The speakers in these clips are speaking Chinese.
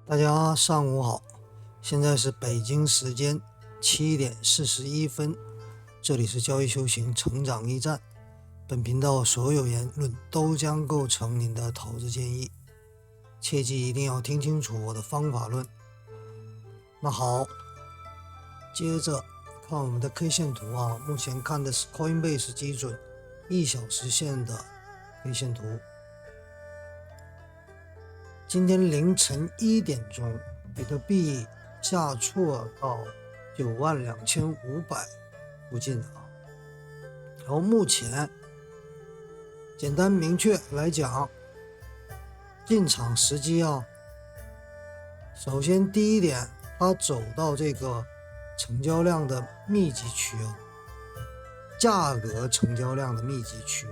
大家上午好，现在是北京时间7:41，这里是交易修行成长驿站。本频道所有言论都将构成您的投资建议，切记一定要听清楚我的方法论。那好，接着看我们的 K 线图啊，目前看的是 Coinbase 基准1小时线的 K 线图。今天凌晨1点钟，比特币下挫到92500附近啊。然后目前简单明确来讲，进场时机啊，首先第一点，它走到这个成交量的密集区啊，价格成交量的密集区，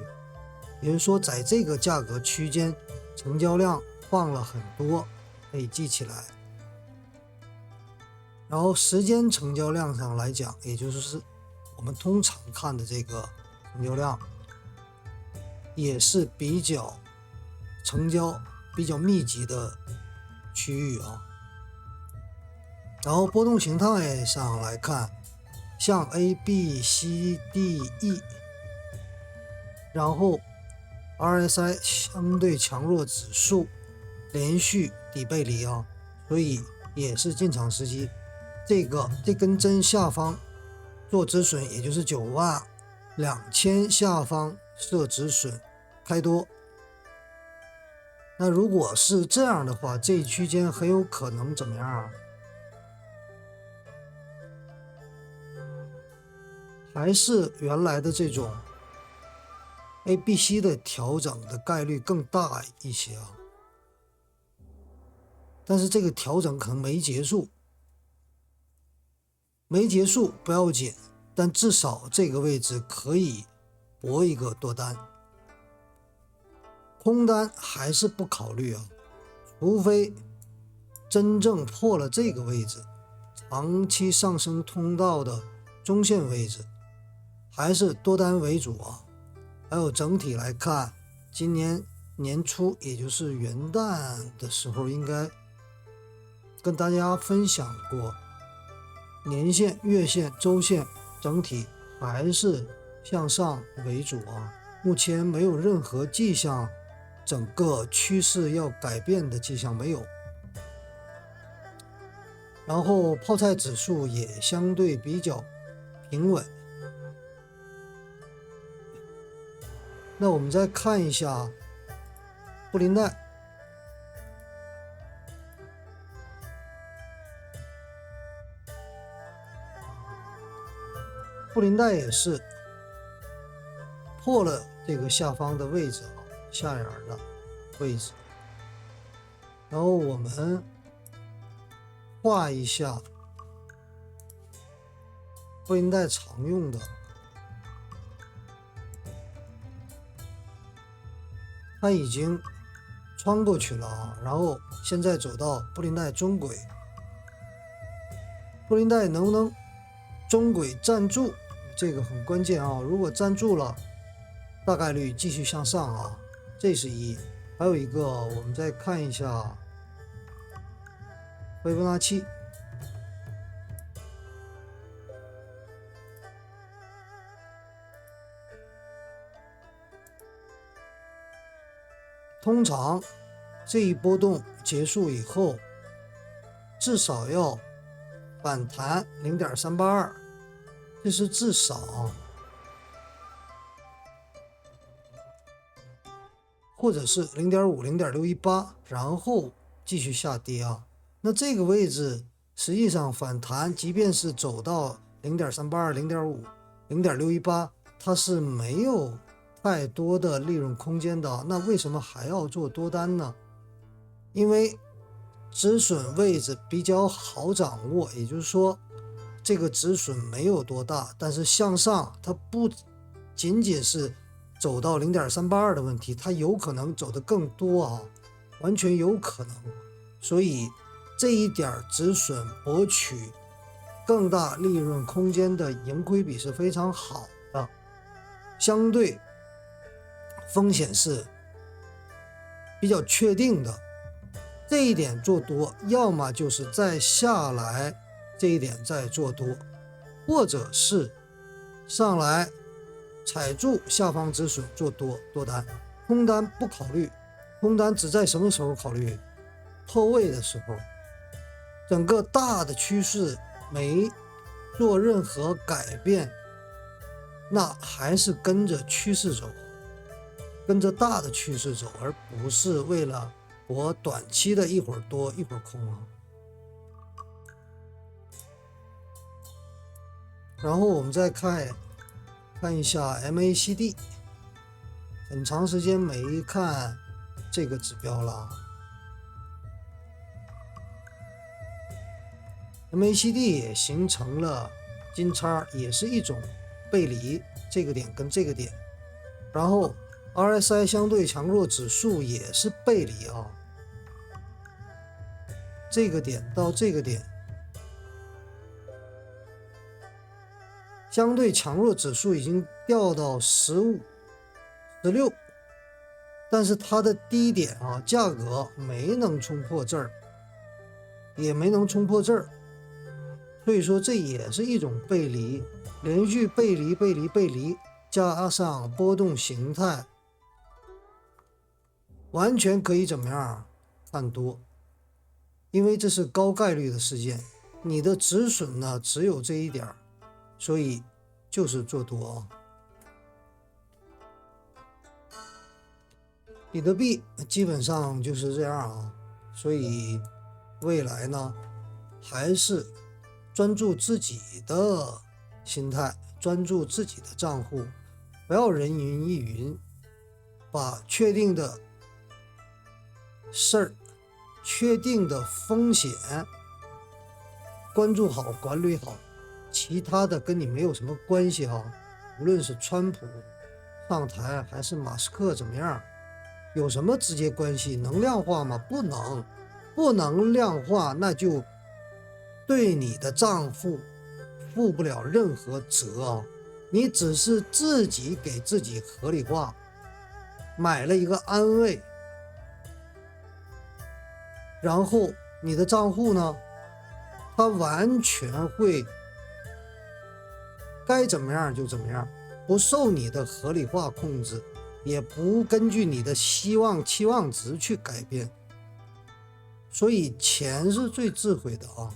也就是说在这个价格区间成交量放了很多，可以记起来。然后时间成交量上来讲，也就是我们通常看的这个成交量，也是比较成交比较密集的区域啊。然后波动形态上来看，像 A、B、C、D、E， 然后 RSI 相对强弱指数连续底背离啊，所以也是进场时机。这根针下方做止损，也就是92000下方设止损开多。那如果是这样的话，这一区间很有可能怎么样啊？还是原来的这种 A、B、C 的调整的概率更大一些啊。但是这个调整可能没结束不要紧，但至少这个位置可以搏一个多单。空单还是不考虑啊，除非真正破了这个位置，长期上升通道的中线位置，还是多单为主啊。还有整体来看，今年年初也就是元旦的时候，应该跟大家分享过，年线、月线、周线整体还是向上为主啊。目前没有任何迹象，整个趋势要改变的迹象没有。然后泡菜指数也相对比较平稳。那我们再看一下布林带，布林带也是破了这个下方的位置啊，下沿的位置。然后我们画一下布林带常用的，它已经穿过去了啊，然后现在走到布林带中轨，布林带能不能中轨站住，这个很关键啊。如果站住了，大概率继续向上啊，这是一。还有一个，我们再看一下斐波那契，通常这一波动结束以后，至少要反弹 0.382， 这是至少，或者是 0.5 0.618， 然后继续下跌啊。那这个位置实际上反弹，即便是走到 0.382 0.5 0.618， 它是没有太多的利润空间的。那为什么还要做多单呢？因为止损位置比较好掌握，也就是说这个止损没有多大，但是向上它不仅仅是走到 0.382 的问题，它有可能走得更多啊，完全有可能。所以这一点止损博取更大利润空间的盈亏比是非常好的，相对风险是比较确定的。这一点做多，要么就是再下来这一点再做多，或者是上来踩住下方止损做多单，空单不考虑，空单只在什么时候考虑？破位的时候，整个大的趋势没做任何改变，那还是跟着趋势走，跟着大的趋势走，而不是为了我短期的一会儿多一会儿空啊。然后我们再看一下 MACD， 很长时间没看这个指标了。MACD 也形成了金叉，也是一种背离，这个点跟这个点。然后 RSI 相对强弱指数也是背离啊，这个点到这个点，相对强弱指数已经掉到15、16，但是它的低点啊，价格没能冲破这儿，也没能冲破这儿，所以说这也是一种背离，连续背离，加上波动形态，完全可以怎么样看多，因为这是高概率的事件，你的止损呢只有这一点，所以就是做多啊。比特币基本上就是这样啊，所以未来呢还是专注自己的心态，专注自己的账户，不要人云亦云，把确定的事儿、确定的风险关注好、管理好，其他的跟你没有什么关系啊。无论是川普上台还是马斯克怎么样，有什么直接关系？能量化吗？不能量化，那就对你的账户负不了任何责啊。你只是自己给自己合理化，买了一个安慰，然后你的账户呢，它完全会该怎么样就怎么样，不受你的合理化控制，也不根据你的期望值去改变。所以钱是最智慧的啊，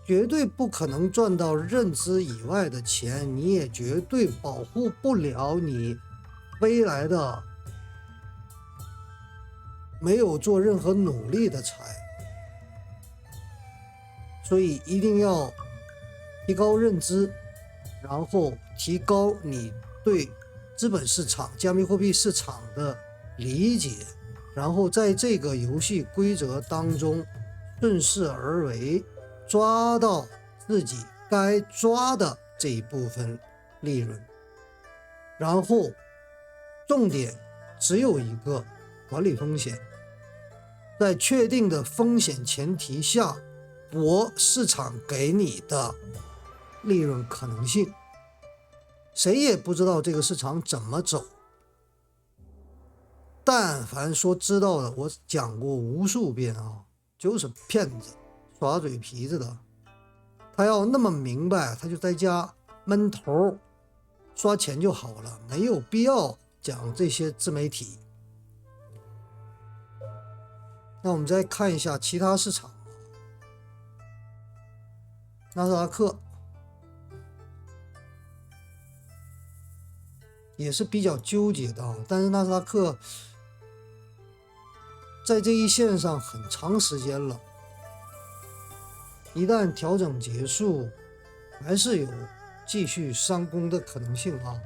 绝对不可能赚到认知以外的钱，你也绝对保护不了你未来的没有做任何努力的财。所以一定要提高认知，然后提高你对资本市场、加密货币市场的理解，然后在这个游戏规则当中顺势而为，抓到自己该抓的这一部分利润。然后重点只有一个，管理风险，在确定的风险前提下，博市场给你的利润可能性。谁也不知道这个市场怎么走，但凡说知道的，我讲过无数遍啊，就是骗子，耍嘴皮子的。他要那么明白，他就在家闷头刷钱就好了，没有必要讲这些自媒体。那我们再看一下其他市场，纳斯达克也是比较纠结的，但是纳斯达克在这一线上很长时间了，一旦调整结束，还是有继续上攻的可能性啊。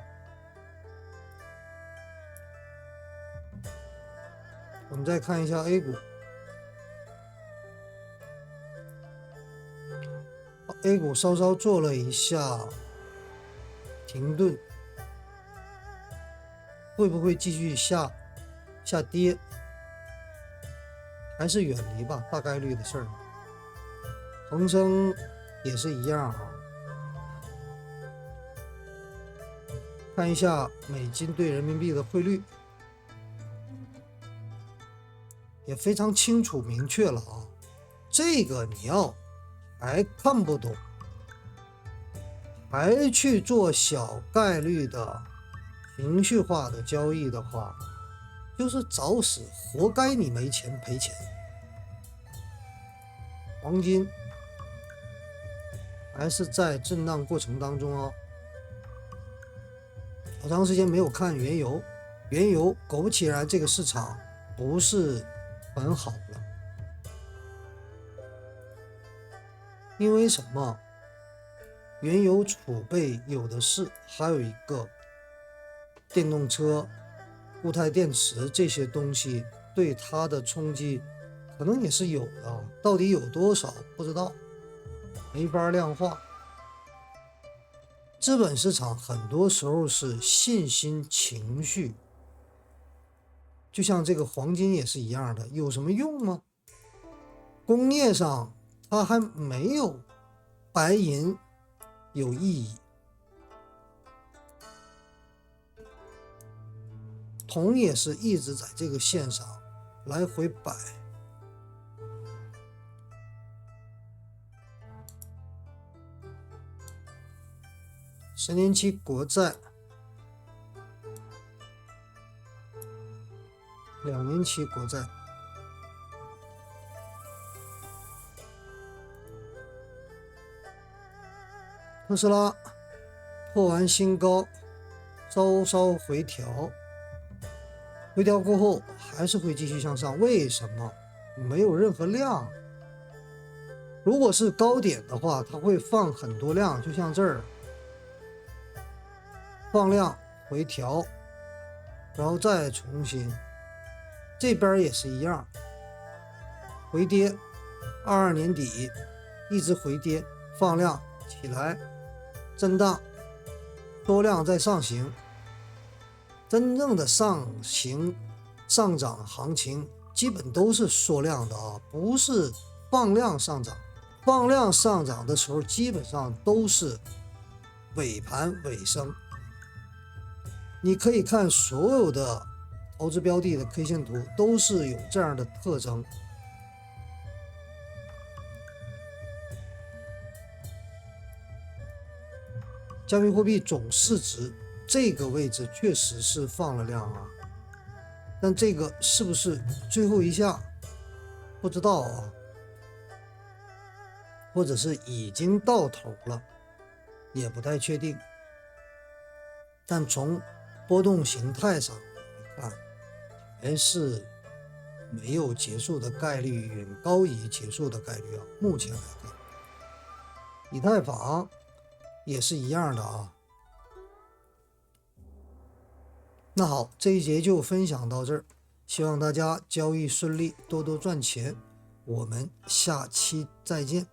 我们再看一下 A 股，A 股稍稍做了一下停顿，会不会继续下跌？还是远离吧，大概率的事儿。恒生也是一样啊。看一下美金对人民币的汇率，也非常清楚明确了啊。这个你要还看不懂，还去做小概率的情绪化的交易的话，就是找死，活该你没钱赔钱。黄金还是在震荡过程当中哦。好长时间没有看原油，原油果不其然这个市场不是很好了。因为什么？原油储备有的是，还有一个电动车、固态电池这些东西对它的冲击可能也是有的，到底有多少不知道，没法量化。资本市场很多时候是信心情绪，就像这个黄金也是一样的，有什么用吗？工业上它还没有白银有意义，铜也是一直在这个线上来回摆。10年期国债、2年期国债，特斯拉破完新高，稍稍回调，回调过后还是会继续向上。为什么？没有任何量。如果是高点的话，它会放很多量，就像这儿放量回调，然后再重新，这边也是一样，回跌，22年底一直回跌，放量起来，震荡，多量再上行。真正的上涨行情基本都是缩量的啊，不是放量上涨。放量上涨的时候基本上都是尾盘尾声。你可以看所有的投资标的的 K 线图都是有这样的特征。加密货币总市值这个位置确实是放了量啊，但这个是不是最后一下不知道啊，或者是已经到头了也不太确定。但从波动形态上来看，还是没有结束的概率，远高于结束的概率啊。目前来看，以太坊也是一样的啊。那好，这一节就分享到这儿，希望大家交易顺利，多多赚钱。我们下期再见。